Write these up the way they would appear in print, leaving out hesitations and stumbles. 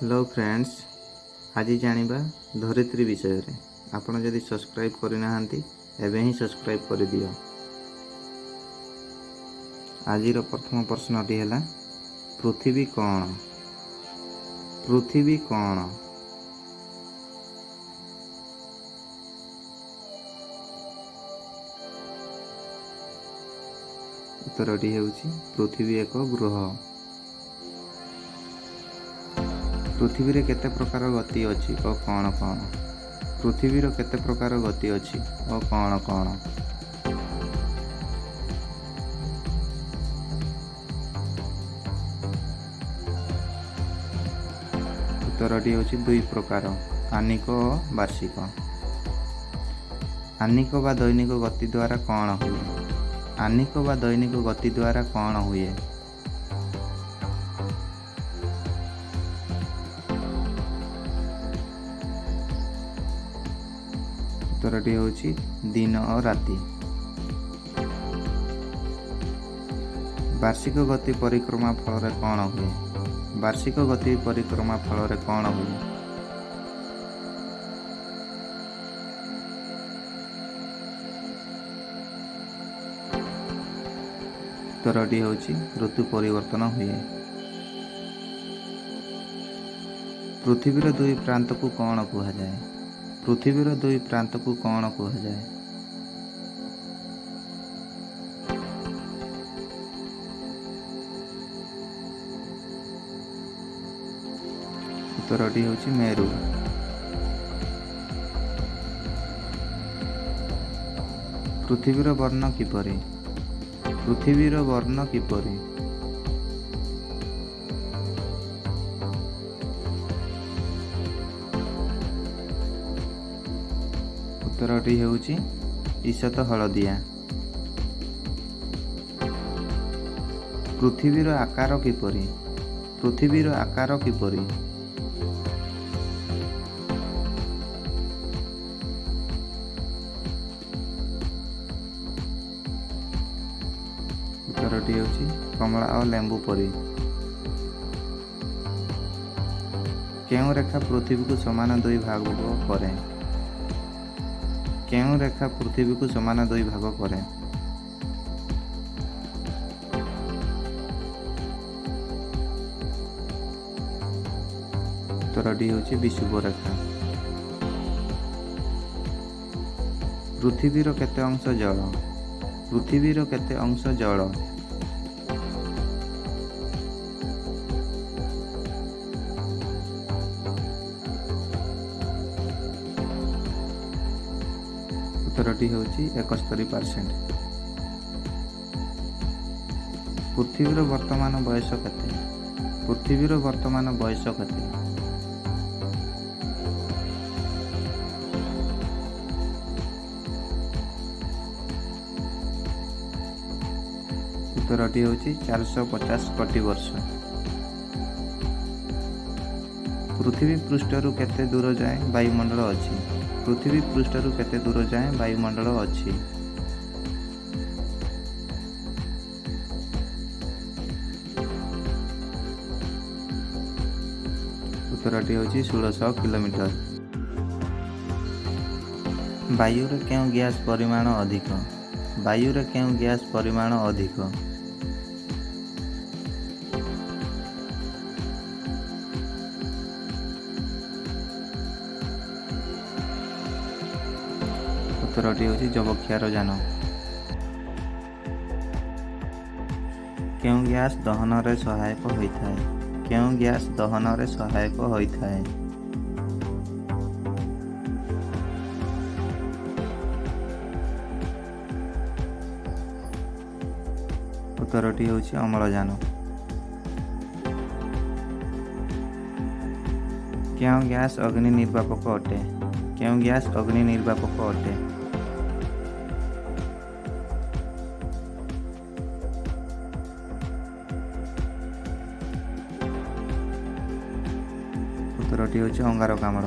Hello friends, आज जानिबा धरित्री विषय रे। आपण जदि सब्सक्राइब करना एबे ही सब्सक्राइब कर दियो। आज प्रथम प्रश्नटी है पृथ्वी कौन? पृथ्वी कौन? उत्तरटी हेउची पृथ्वी एक ग्रह। पृथ्वी रे केते प्रकार गति अछि और कौन कौन? पृथ्वी रो केते प्रकार गति अछि और कौन कौन? उत्तरटी होछि दुई प्रकार, आनिक और वार्षिक। आनिक बा दैनिक गति द्वारा कौन हुए? आनिक बा दैनिक गति द्वारा कौन हुए? उत्तरटी होछि दिन और राति। वार्षिक गति परिक्रमा फल कौन हुए? वार्षिक गति परिक्रमा फल कौन हुए? उत्तरटी होछि ऋतु परिवर्तन हुए। पृथ्वीर दुई प्रांत को कौन कहा जाए? पृथ्वीर दुई प्रांत को कौन कहा जाए? उत्तरटी होछि मेरु। पृथ्वीर वर्ण किपरि? पृथ्वीर वर्ण किपरि? उत्तरटी हेउछि ईषत हलदिया। पृथ्वीर आकार किपरि? पृथ्वीर आकार किपरि? उत्तरटी हेउछि कमला और लेंबू परि। केउं रेखा पृथ्वी को समान दुई भाग करे? केउं रेखा पृथ्वी को समान दुई भाग करे? उत्तरटी होछि विषुव रेखा। पृथ्वीर केते अंश जल? पृथ्वीर केते अंश जल? उत्तरटी होछि 71%। पृथ्वीर वर्तमान बयस केते? पृथ्वीर वर्तमान बयस केते? उत्तरटी होछि 450 कोटी वर्ष। पृथ्वी पृष्ठरु केते दूर जाए वायुमंडल अछि? पृथ्वी पृष्ठरु केते दूर जाए वायुमंडल अछि? उत्तरटी होछि 1600 किलोमीटर। वायु रे केउ गैस परिमाण अधिक? वायु रे केउ गैस परिमाण अधिक? उत्तरटी होछि जबक्षार यान। केउ गैस दहन रे सहायक होइथाय? केउ गैस दहन रे सहायक होइथाय? उत्तरटी होछि अम्लजान। केउ गैस अग्नि निर्वापक अटे? केउ गैस अग्नि निर्वापक अटे? उत्तरटी होछि अंगारकाम्ल।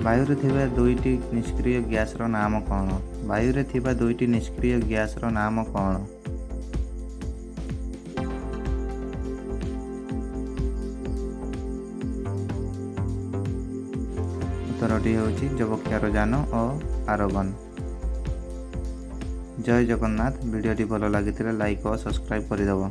वायु रे थिबा दुईटी निष्क्रिय गैस रो नाम कौन? वायु रे थिबा दुईटी निष्क्रिय गैस रो नाम कौन? उत्तरटी ହେଉଛି ଯବକ୍ଷାର ଯାନ ଓ ଆରଗନ୍। ଜୟ ଜଗନ୍ନାଥ। ଭିଡ଼ିଓଟି ଭଲ ଲାଗିଥିଲେ ଲାଇକ୍ ଓ ସବସ୍କ୍ରାଇବ୍ କରିଦେବ।